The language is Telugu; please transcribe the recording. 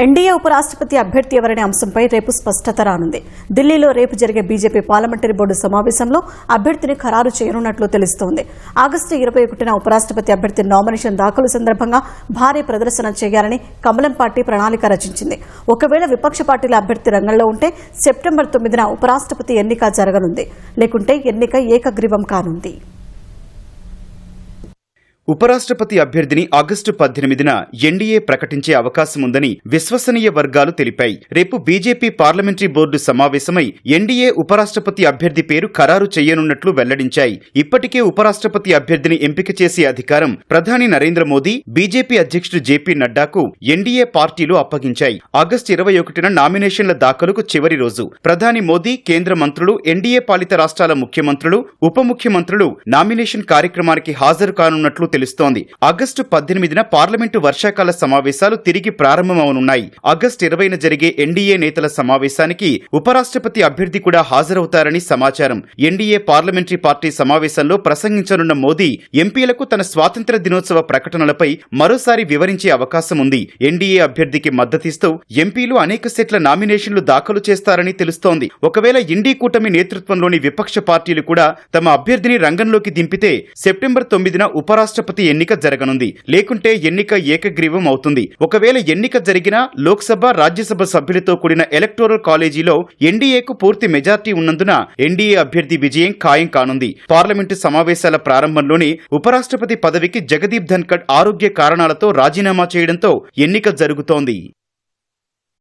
ఎన్డీఏ ఉపరాష్ట్రపతి అభ్యర్థి ఎవరనే అంశంపై రేపు స్పష్టత రానుంది. ఢిల్లీలో రేపు జరిగే బీజేపీ పార్లమెంటరీ బోర్డు సమావేశంలో అభ్యర్థిని ఖరారు చేయనున్నట్లు తెలుస్తోంది. ఆగస్టు 21న ఉపరాష్ట్రపతి అభ్యర్థి నామినేషన్ దాఖలు సందర్భంగా భారీ ప్రదర్శన చేయాలని కమలం పార్టీ ప్రణాళిక రచించింది. ఒకవేళ విపక్ష పార్టీల అభ్యర్థి రంగంలో ఉంటే సెప్టెంబర్ 9న ఉపరాష్ట్రపతి ఎన్నిక జరగనుంది. లేకుంటే ఎన్నిక ఏకగ్రీవం కానుంది. ఉపరాష్ట్రపతి అభ్యర్థిని ఆగస్టు 18న ఎన్డీఏ ప్రకటించే అవకాశం ఉందని విశ్వసనీయ వర్గాలు తెలిపాయి. రేపు బీజేపీ పార్లమెంటరీ బోర్డు సమావేశమై ఎన్డీఏ ఉపరాష్ట్రపతి అభ్యర్థి పేరు ఖరారు చేయనున్నట్లు వెల్లడించాయి. ఇప్పటికే ఉపరాష్ట్రపతి అభ్యర్థిని ఎంపిక చేసే అధికారం ప్రధాని నరేంద్ర మోదీ, బీజేపీ అధ్యక్షుడు జేపీ నడ్డాకు ఎన్డీఏ పార్టీలు అప్పగించాయి. ఆగస్టు 21న నామినేషన్ల దాఖలుకు చివరి రోజు. ప్రధాని మోదీ, కేంద్ర మంత్రులు, ఎన్డీఏ పాలిత రాష్ట్రాల ముఖ్యమంత్రులు, ఉప ముఖ్యమంత్రులు నామినేషన్ కార్యక్రమానికి హాజరు కానున్నట్లు తెలుస్తోంది. ఆగస్టు 18న పార్లమెంటు వర్షాకాల సమావేశాలు తిరిగి ప్రారంభమవనున్నాయి. ఆగస్టు 20న జరిగే ఎన్డీఏ నేతల సమావేశానికి ఉపరాష్ట్రపతి అభ్యర్థి కూడా హాజరవుతారని సమాచారం. ఎన్డీఏ పార్లమెంటరీ పార్టీ సమావేశంలో ప్రసంగించనున్న మోదీ ఎంపీలకు తన స్వాతంత్ర్య దినోత్సవ ప్రకటనలపై మరోసారి వివరించే అవకాశం ఉంది. ఎన్డీఏ అభ్యర్థికి మద్దతిస్తూ ఎంపీలు అనేక సెట్ల నామినేషన్లు దాఖలు చేస్తారని తెలుస్తోంది. ఒకవేళ ఇండీ కూటమి నేతృత్వంలోని విపక్ష పార్టీలు కూడా తమ అభ్యర్థిని రంగంలోకి దింపితే సెప్టెంబర్ 9న ఉపరాష్ట్రపతి ఎన్నిక జరగనుంది. లేకుంటే ఎన్నిక ఏకగ్రీవం అవుతుంది. ఒకవేళ ఎన్నిక జరిగినా లోక్సభ, రాజ్యసభ సభ్యులతో కూడిన ఎలక్టోరల్ కాలేజీలో ఎన్డీఏకు పూర్తి మెజార్టీ ఉన్నందున ఎన్డీఏ అభ్యర్థి విజయం ఖాయం కానుంది. పార్లమెంటు సమావేశాల ప్రారంభంలోనే ఉపరాష్ట్రపతి పదవికి జగదీప్ ధన్కడ్ ఆరోగ్య కారణాలతో రాజీనామా చేయడంతో ఎన్నిక జరుగుతోంది.